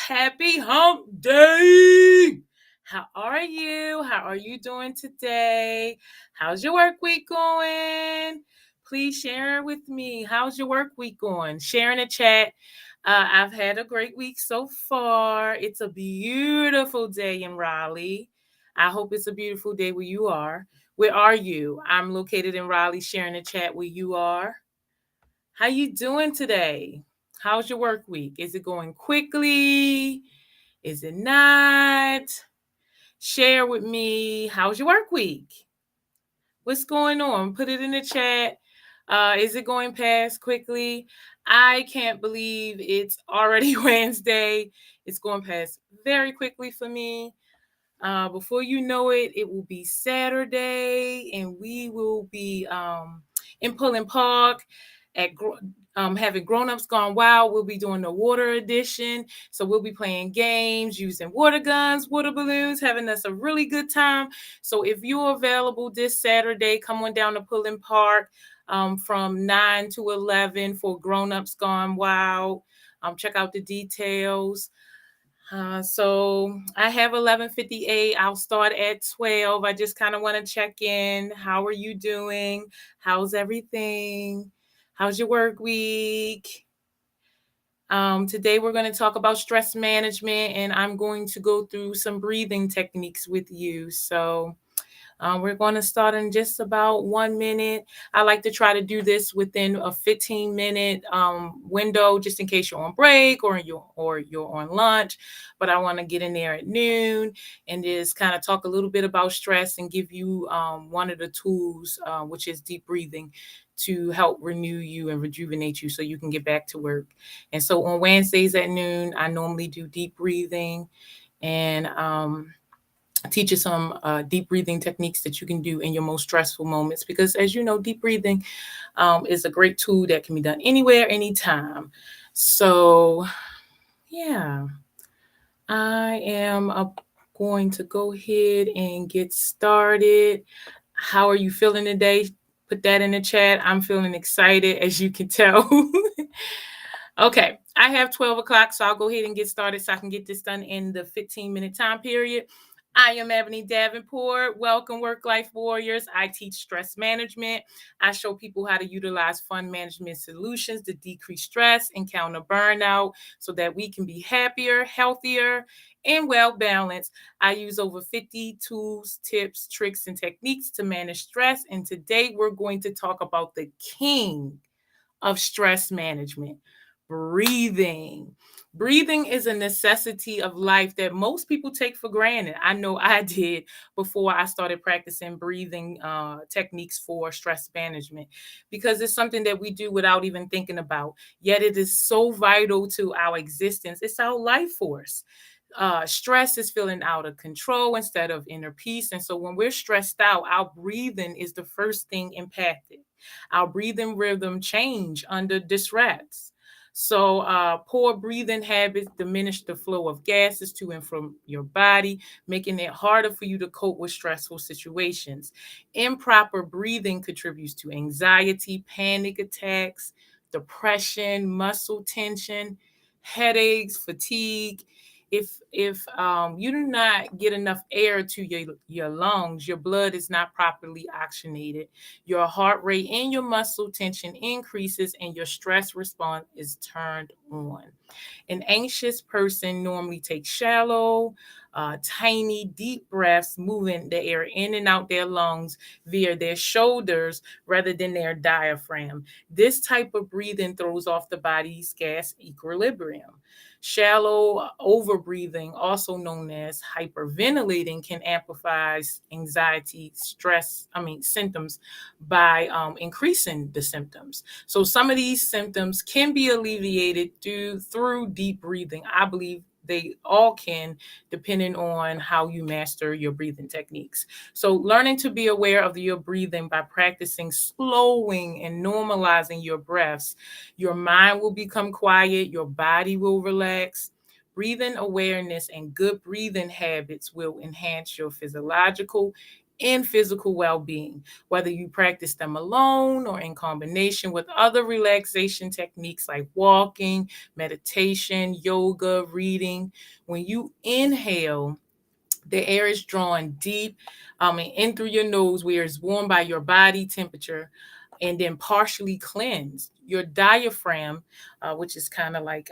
Happy hump day. How are you? How are you doing today? How's your work week going? Please share with me. How's your work week going? Share in the chat. I've had a great week so far. It's a beautiful day in Raleigh. I hope it's a beautiful day where you are. Where are you? I'm located in Raleigh. Share in the chat where you are. How you doing today? How's your work week? Is it going quickly? Is it not? Share with me. How's your work week? What's going on? Put it in the chat. Is it going past quickly? I can't believe it's already Wednesday. It's going past very quickly for me. Before you know it, it will be Saturday, and we will be in Pullen Park at having Grown-Ups Gone Wild. We'll be doing the water edition. So we'll be playing games, using water guns, water balloons, having us a really good time. So if you're available this Saturday, come on down to Pullen Park from 9 to 11 for Grown-Ups Gone Wild. Check out the details. So I have 11:58. I'll start at 12. I just kind of want to check in. How are you doing? How's everything? How's your work week? Today we're going to talk about stress management, and I'm going to go through some breathing techniques with you. So we're going to start in just about 1 minute. I like to try to do this within a 15-minute window, just in case you're on break or you're on lunch. But I want to get in there at noon and just kind of talk a little bit about stress and give you one of the tools, which is deep breathing, to help renew you and rejuvenate you so you can get back to work. And so on Wednesdays at noon, I normally do deep breathing and teach you some deep breathing techniques that you can do in your most stressful moments, because as you know, deep breathing is a great tool that can be done anywhere, anytime. So yeah, I am going to go ahead and get started. How are you feeling today? Put that in the chat. I'm feeling excited, as you can tell. Okay, I have 12 o'clock, so I'll go ahead and get started so I can get this done in the 15-minute time period. I am Ebony Davenport. Welcome, Work-Life Warriors. I teach stress management. I show people how to utilize fun management solutions to decrease stress and counter burnout so that we can be happier, healthier, and well-balanced. I use over 50 tools, tips, tricks, and techniques to manage stress. And today we're going to talk about the king of stress management: breathing. Breathing is a necessity of life that most people take for granted. I know I did before I started practicing breathing techniques for stress management, because it's something that we do without even thinking about. Yet it is so vital to our existence. It's our life force. Stress is feeling out of control instead of inner peace. And so when we're stressed out, our breathing is the first thing impacted. Our breathing rhythm change under distress. So poor breathing habits diminish the flow of gases to and from your body, making it harder for you to cope with stressful situations. Improper breathing contributes to anxiety, panic attacks, depression, muscle tension, headaches, fatigue. If you do not get enough air to your lungs, your blood is not properly oxygenated, your heart rate and your muscle tension increases, and your stress response is turned on. An anxious person normally takes shallow, tiny, deep breaths, moving the air in and out their lungs via their shoulders rather than their diaphragm. This type of breathing throws off the body's gas equilibrium. Shallow overbreathing, also known as hyperventilating, can amplify anxiety, symptoms by increasing the symptoms. So some of these symptoms can be alleviated through deep breathing. I believe they all can, depending on how you master your breathing techniques. So learning to be aware of your breathing by practicing slowing and normalizing your breaths, your mind will become quiet, your body will relax. Breathing awareness and good breathing habits will enhance your physiological and physical well-being, whether you practice them alone or in combination with other relaxation techniques like walking, meditation, yoga, reading. When you inhale, the air is drawn deep and in through your nose where it's warmed by your body temperature and then partially cleansed. Your diaphragm, which is kind of like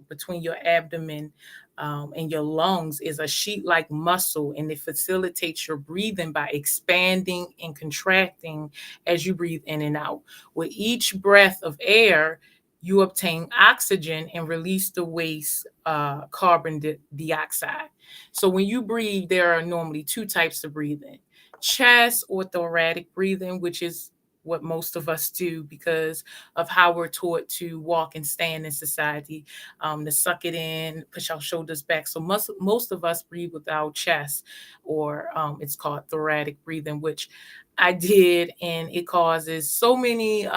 between your abdomen and your lungs, is a sheet like muscle, and it facilitates your breathing by expanding and contracting as you breathe in and out. With each breath of air, you obtain oxygen and release the waste carbon dioxide. So when you breathe, there are normally two types of breathing: chest or thoracic breathing, which is what most of us do because of how we're taught to walk and stand in society, to suck it in, push our shoulders back. So most of us breathe with our chest, or it's called thoracic breathing, which I did, and it causes so many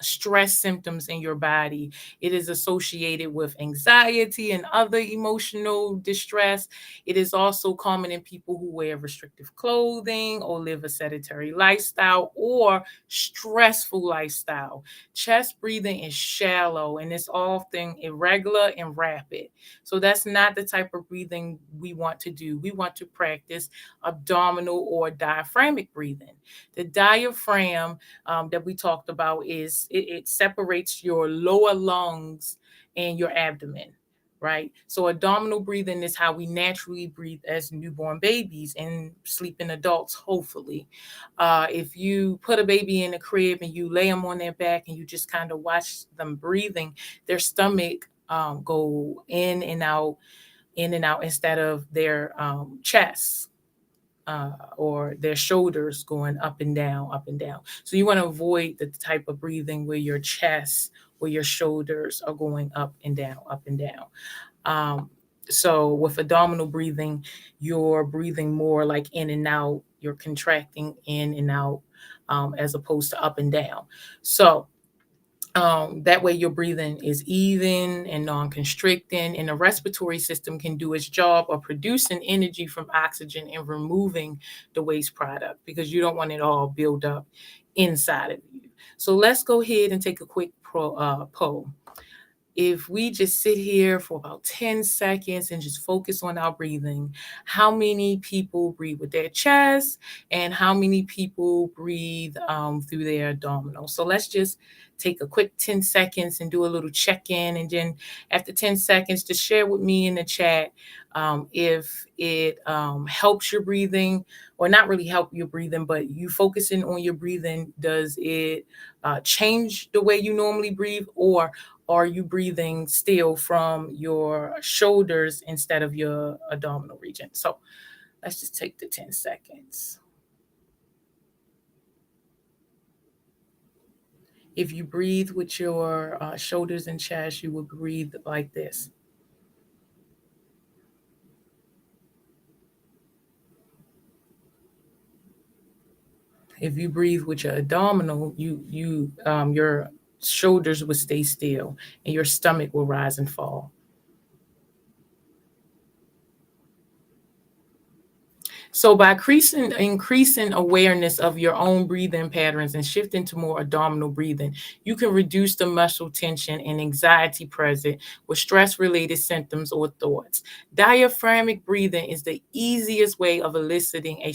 stress symptoms in your body. It is associated with anxiety and other emotional distress. It is also common in people who wear restrictive clothing or live a sedentary lifestyle or stressful lifestyle. Chest breathing is shallow and it's often irregular and rapid. So that's not the type of breathing we want to do. We want to practice abdominal or diaphragmic breathing. The diaphragm that we talked about is it separates your lower lungs and your abdomen, right? So abdominal breathing is how we naturally breathe as newborn babies and sleeping adults, hopefully. If you put a baby in a crib and you lay them on their back and you just kind of watch them breathing, their stomach go in and out instead of their chest or their shoulders going up and down, up and down. So you want to avoid the type of breathing where your chest, where your shoulders are going up and down, up and down. Um, so with abdominal breathing, you're breathing more like in and out. You're contracting in and out as opposed to up and down. So that way, your breathing is even and non constricting, and the respiratory system can do its job of producing energy from oxygen and removing the waste product because you don't want it all build up inside of you. So, let's go ahead and take a quick poll. If we just sit here for about 10 seconds and just focus on our breathing, how many people breathe with their chest and how many people breathe through their abdominal? So let's just take a quick 10 seconds and do a little check in. And then after 10 seconds, just share with me in the chat if it helps your breathing, or not really help your breathing, but you focusing on your breathing. Does it change the way you normally breathe, or are you breathing still from your shoulders instead of your abdominal region? So let's just take the 10 seconds. If you breathe with your shoulders and chest, you will breathe like this. If you breathe with your abdominal, your shoulders will stay still and your stomach will rise and fall. So by increasing awareness of your own breathing patterns and shifting to more abdominal breathing, you can reduce the muscle tension and anxiety present with stress-related symptoms or thoughts. Diaphragmic breathing is the easiest way of eliciting a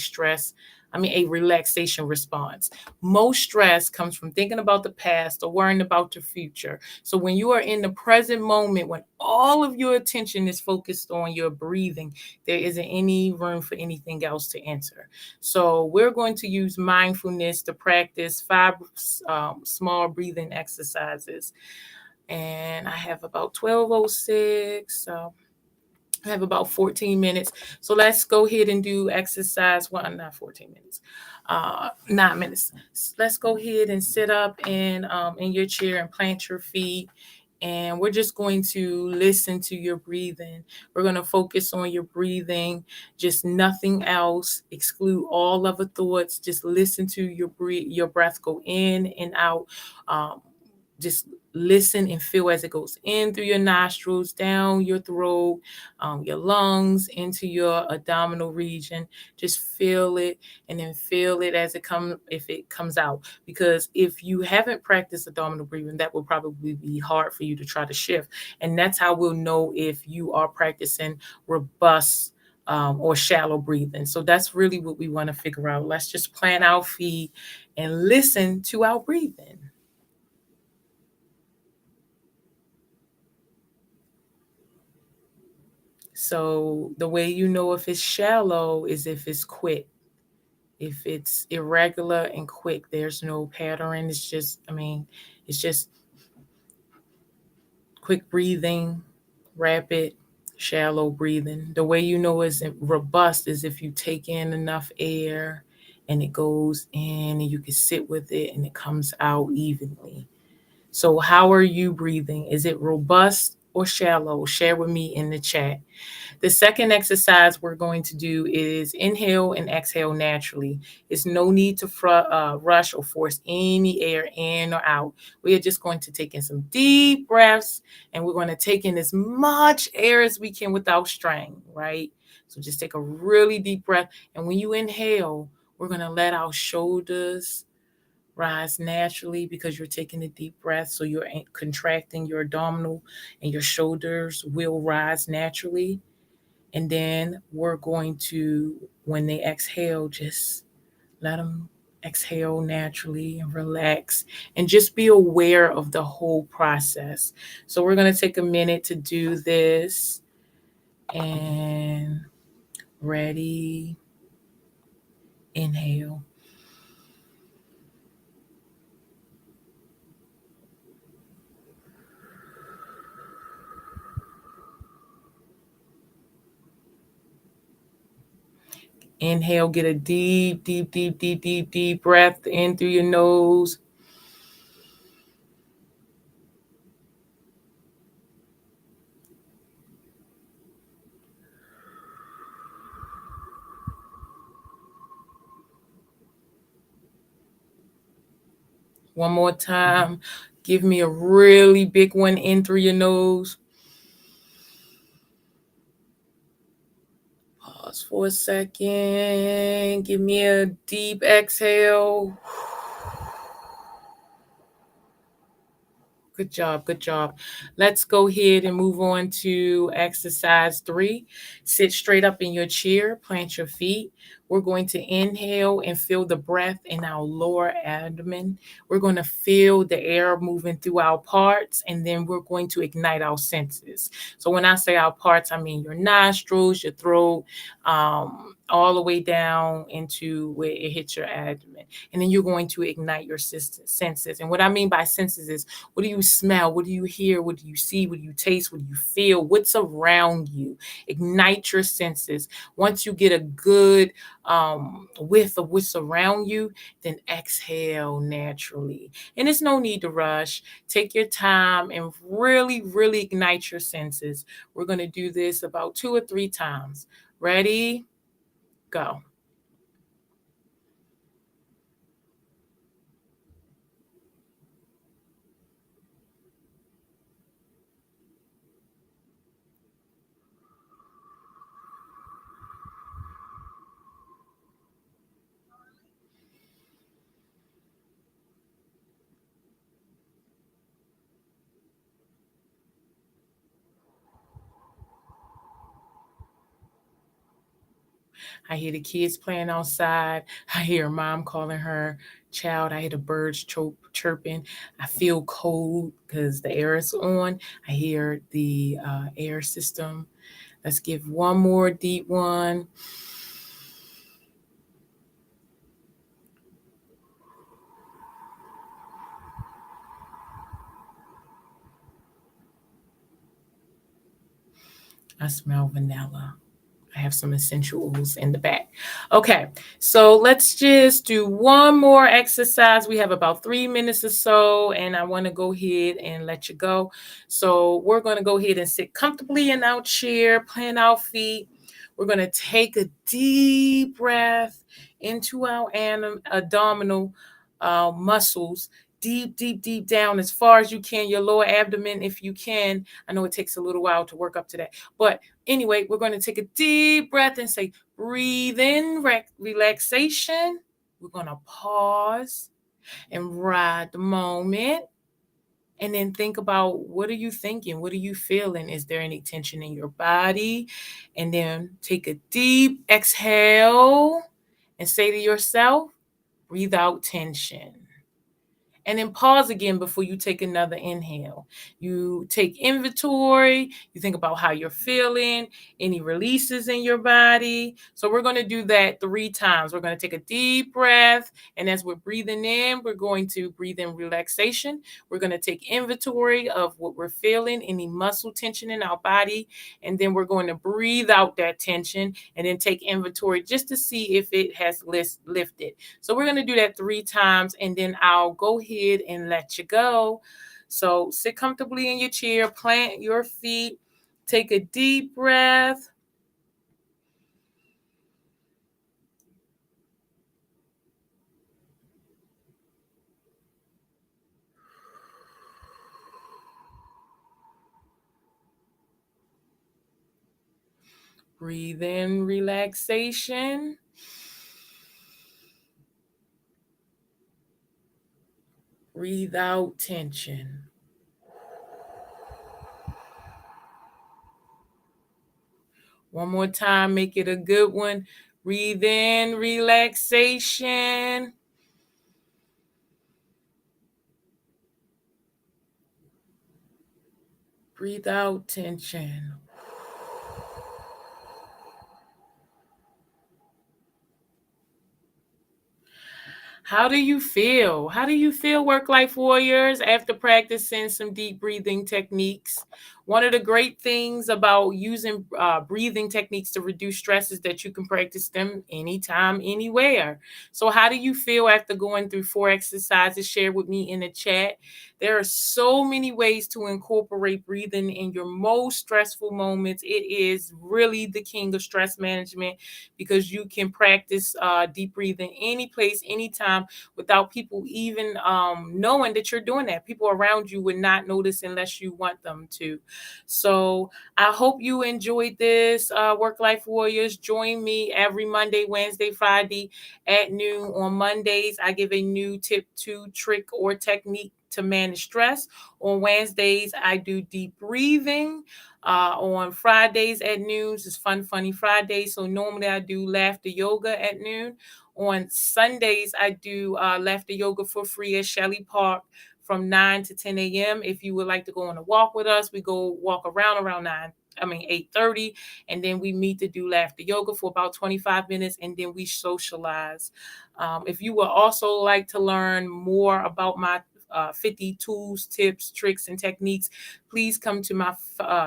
relaxation response. Most stress comes from thinking about the past or worrying about the future. So when you are in the present moment, when all of your attention is focused on your breathing, there isn't any room for anything else to enter. So we're going to use mindfulness to practice 5 small breathing exercises. And I have about 12:06. So I have about 14 minutes. So let's go ahead and do exercise. Well, not 14 minutes, 9 minutes. Let's go ahead and sit up in your chair and plant your feet. And we're just going to listen to your breathing. We're going to focus on your breathing, just nothing else. Exclude all other thoughts. Just listen to your breath go in and out. Just listen and feel as it goes in through your nostrils, down your throat, your lungs, into your abdominal region. Just feel it, and then feel it as if it comes out. Because if you haven't practiced abdominal breathing, that will probably be hard for you to try to shift. And that's how we'll know if you are practicing robust or shallow breathing. So that's really what we want to figure out. Let's just plant our feet and listen to our breathing. So the way you know if it's shallow is if it's quick. If it's irregular and quick, there's no pattern. It's just quick breathing, rapid, shallow breathing. The way you know it's robust is if you take in enough air and it goes in and you can sit with it and it comes out evenly. So how are you breathing? Is it robust or shallow? Share with me in the chat. The second exercise we're going to do is inhale and exhale naturally. There's no need to rush or force any air in or out. We are just going to take in some deep breaths, and we're going to take in as much air as we can without strain, right? So just take a really deep breath. And when you inhale, we're going to let our shoulders rise naturally because you're taking a deep breath. So you're contracting your abdominal, and your shoulders will rise naturally. And then we're going to, when they exhale, just let them exhale naturally and relax and just be aware of the whole process. So we're going to take a minute to do this. And ready, inhale. Inhale, get a deep, deep, deep, deep, deep, deep breath in through your nose. One more time. Give me a really big one in through your nose. Pause for a second. Give me a deep exhale. Good job. Good job. Let's go ahead and move on to exercise 3. Sit straight up in your chair, plant your feet. We're going to inhale and feel the breath in our lower abdomen. We're going to feel the air moving through our parts, and then we're going to ignite our senses. So when I say our parts, I mean your nostrils, your throat, all the way down into where it hits your abdomen. And then you're going to ignite your senses. And what I mean by senses is, what do you smell? What do you hear? What do you see? What do you taste? What do you feel? What's around you? Ignite your senses. Once you get a good whiff of what's around you, then exhale naturally. And there's no need to rush. Take your time and really, really ignite your senses. We're going to do this about 2 or 3 times. Ready? Go. I hear the kids playing outside. I hear mom calling her child. I hear the birds chirping. I feel cold because the air is on. I hear the air system. Let's give one more deep one. I smell vanilla. I have some essential oils in the back. Okay, so let's just do one more exercise. We have about 3 minutes or so, and I want to go ahead and let you go. So we're going to go ahead and sit comfortably in our chair, plant our feet. We're going to take a deep breath into our abdominal muscles. deep, deep, deep down as far as you can, your lower abdomen, if you can. I know it takes a little while to work up to that. But anyway, we're going to take a deep breath and say, breathe in, relaxation. We're going to pause and ride the moment. And then think about, what are you thinking? What are you feeling? Is there any tension in your body? And then take a deep exhale and say to yourself, breathe out tension. And then pause again before you take another inhale. You take inventory, you think about how you're feeling, any releases in your body. So we're going to do that 3 times. We're going to take a deep breath, and as we're breathing in, we're going to breathe in relaxation. We're going to take inventory of what we're feeling, any muscle tension in our body, and then we're going to breathe out that tension and then take inventory just to see if it has lifted. So we're going to do that 3 times, and then I'll go ahead and let you go. So sit comfortably in your chair, plant your feet, take a deep breath. Breathe in relaxation. Breathe out tension. One more time, make it a good one. Breathe in relaxation. Breathe out tension. How do you feel? How do you feel, work life warriors, after practicing some deep breathing techniques? One of the great things about using breathing techniques to reduce stress is that you can practice them anytime, anywhere. So, how do you feel after going through 4 exercises? Share with me in the chat. There are so many ways to incorporate breathing in your most stressful moments. It is really the king of stress management because you can practice deep breathing any place, anytime without people even knowing that you're doing that. People around you would not notice unless you want them to. So I hope you enjoyed this, Work Life Warriors. Join me every Monday, Wednesday, Friday at noon. On Mondays, I give a new tip, trick, or technique to manage stress. On Wednesdays, I do deep breathing. On Fridays at noon is Fun Funny Friday. So normally I do laughter yoga at noon. On Sundays, I do laughter yoga for free at Shelley Park from 9 to 10 a.m. If you would like to go on a walk with us, we go walk around 8:30, and then we meet to do laughter yoga for about 25 minutes, and then we socialize. If you would also like to learn more about my 50 tools, tips, tricks, and techniques, please come to my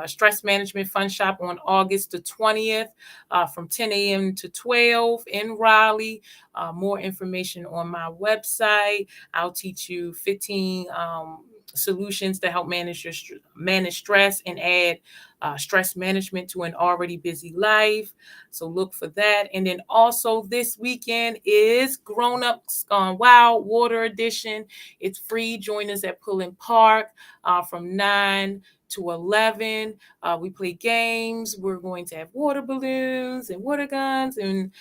stress management fun shop on August the 20th from 10 a.m. to 12 in Raleigh. More information on my website. I'll teach you 15 solutions to help manage stress and add stress management to an already busy life. So look for that. And then also this weekend is Grown Ups Gone Wild Water Edition. It's free. Join us at Pullen Park from 9 to 11. We play games. We're going to have water balloons and water guns and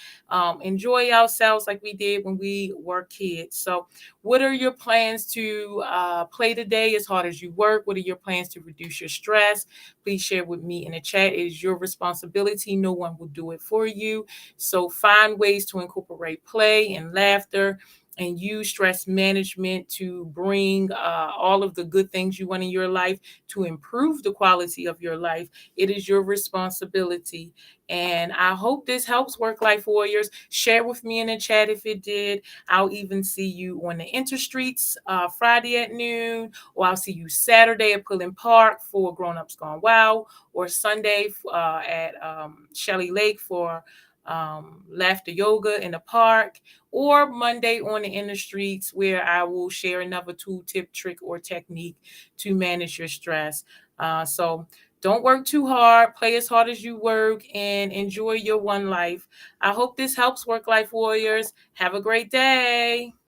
enjoy ourselves like we did when we were kids. So what are your plans to play today as hard as you work? What are your plans to reduce your stress? Please share with me in the chat. It is your responsibility. No one will do it for you. So find ways to incorporate play and laughter and use stress management to bring all of the good things you want in your life to improve the quality of your life. It is your responsibility. And I hope this helps, Work Life Warriors. Share with me in the chat if it did. I'll even see you on the Interstreets Friday at noon, or I'll see you Saturday at Pullen Park for Grown Ups Gone Wild, or Sunday at Shelley Lake for laughter yoga in the park, or Monday on the inner streets where I will share another tool, tip, trick, or technique to manage your stress. So don't work too hard, play as hard as you work, and enjoy your one life. I hope this helps, Work Life Warriors. Have a great day.